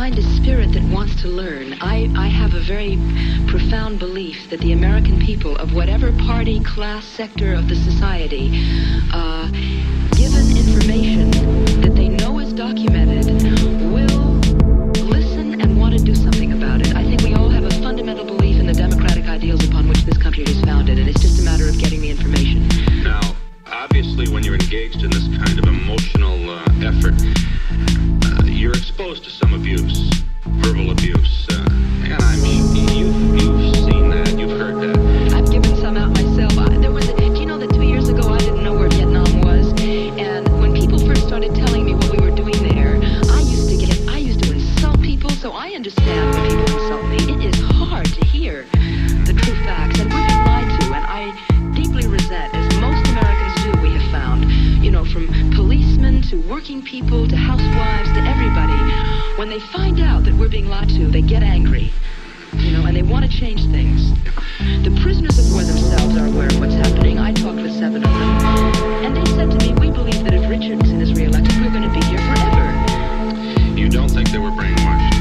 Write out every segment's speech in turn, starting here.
find a spirit that wants to learn. I have a very profound belief that the American people of whatever party, class, sector of the society, given information that they know is documented, will listen and want to do something about it. I think we all have a fundamental belief in the democratic ideals upon which this country is founded, and it's just a matter of getting the information. Now, obviously, when you're engaged in this kind of emotional effort, you're exposed to some abuse, verbal abuse, and you've seen that, you've heard that. I've given some out myself. Do you know that 2 years ago I didn't know where Vietnam was, and when people first started telling me what we were doing there, I used to insult people, so I understand when people insult me. It is hard to hear the true facts, and we've been lied to, and I deeply resent, as most Americans do, we have found, from policemen to working people to housewives to everybody, when they find out that we're being lied to, they get angry, and they want to change things. The prisoners of war themselves are aware of what's happening. I talked with 7 of them, and they said to me, we believe that if Richardson is reelected, we're going to be here forever. You don't think they were brainwashed?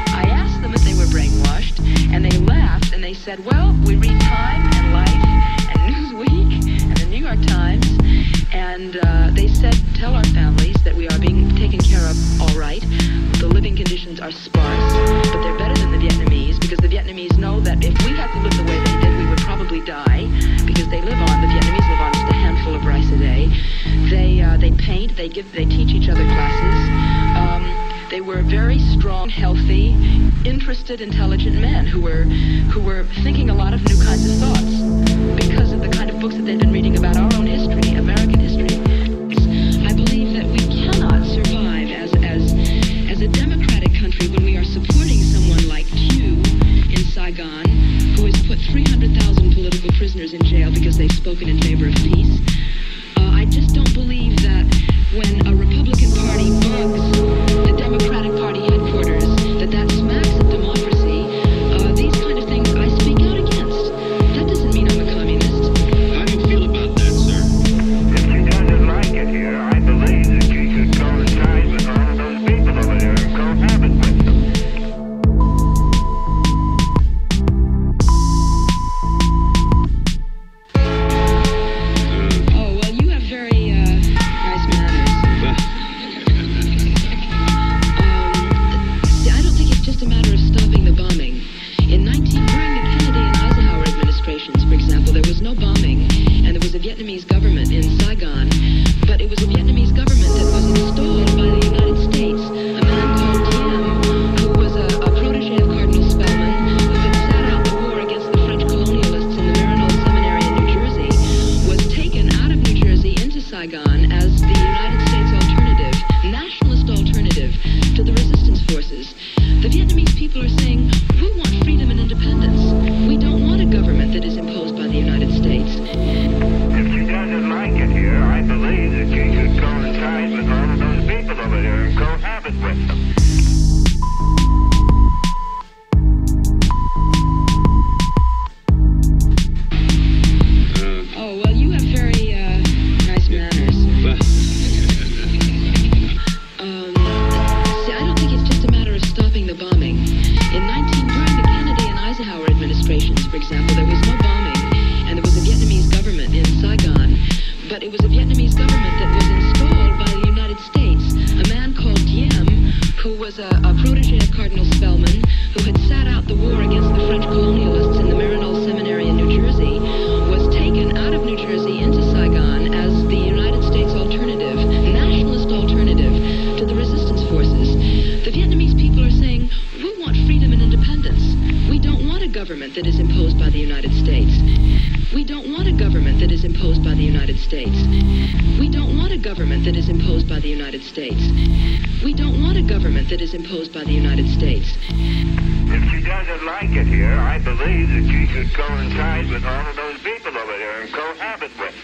I asked them if they were brainwashed, and they laughed, and they said, well, we read Time and Life and Newsweek and the New York Times, and they said, tell our families that we are being taken care of all right. The living conditions are sparse, but they're better than the Vietnamese, because the Vietnamese know that if we had to live the way they did, we would probably die, because the Vietnamese live on just a handful of rice a day. They paint, they teach each other classes. They were very strong, healthy, interested, intelligent men who were thinking a lot of new kinds of thoughts because of the kind of books that they've been reading about our own history, American history. I believe that we cannot survive as a democratic country when we are supporting someone like Q in Saigon, who has put 300,000 political prisoners in jail because they've spoken in favor of peace. I just don't believe that when a Republican Party bugs the Democratic Party headquarters, that smacks of democracy. These kind of things I speak out against. That doesn't mean I'm a communist. How do you feel about that, sir? If she doesn't like it here, I believe that she should coincide with all of those people over there and cohabit with them. Oh, well, you have very nice manners. I don't think it's just a matter of stopping the bombing. During the Kennedy and Eisenhower administrations, for example, there was no bombing, and there was a Vietnamese government in Saigon, but it was a Vietnamese government that was installed by the United States. A man called Diem, who was a protege of Cardinal Spellman, who had sat out the war against the French colonialists in the Maryknoll Seminary in New Jersey, was taken out of New Jersey into Saigon as the United States alternative, nationalist alternative to the resistance forces. The Vietnamese people are saying, we want freedom and independence. We don't want a government that is imposed by the United States. If she doesn't like it here, I believe that she should coincide with all of those people over there and cohabit with them. Oh, well, you have very nice manners. I don't think it's just a matter of stopping the bombing. During the Kennedy and Eisenhower administrations, for example, there was no bombing, and there was a Vietnamese government in Saigon, but it was a Vietnamese government that was installed by the United States. A man called Diem, who was a protege of Cardinal Spellman, who had sat out the war against the French colonialists in the Maryknoll Seminary in New Jersey, was taken out of New Jersey into Saigon as the United States alternative, nationalist alternative to the resistance forces. The Vietnamese people are saying, we want freedom and independence. We don't want a government that is imposed by the United States. We don't want a government that is imposed by the United States. We don't want a government that is imposed by the United States. We don't want a government that is imposed by the United States. If she doesn't like it here, I believe that she should coincide with all of those people over there and cohabit with them.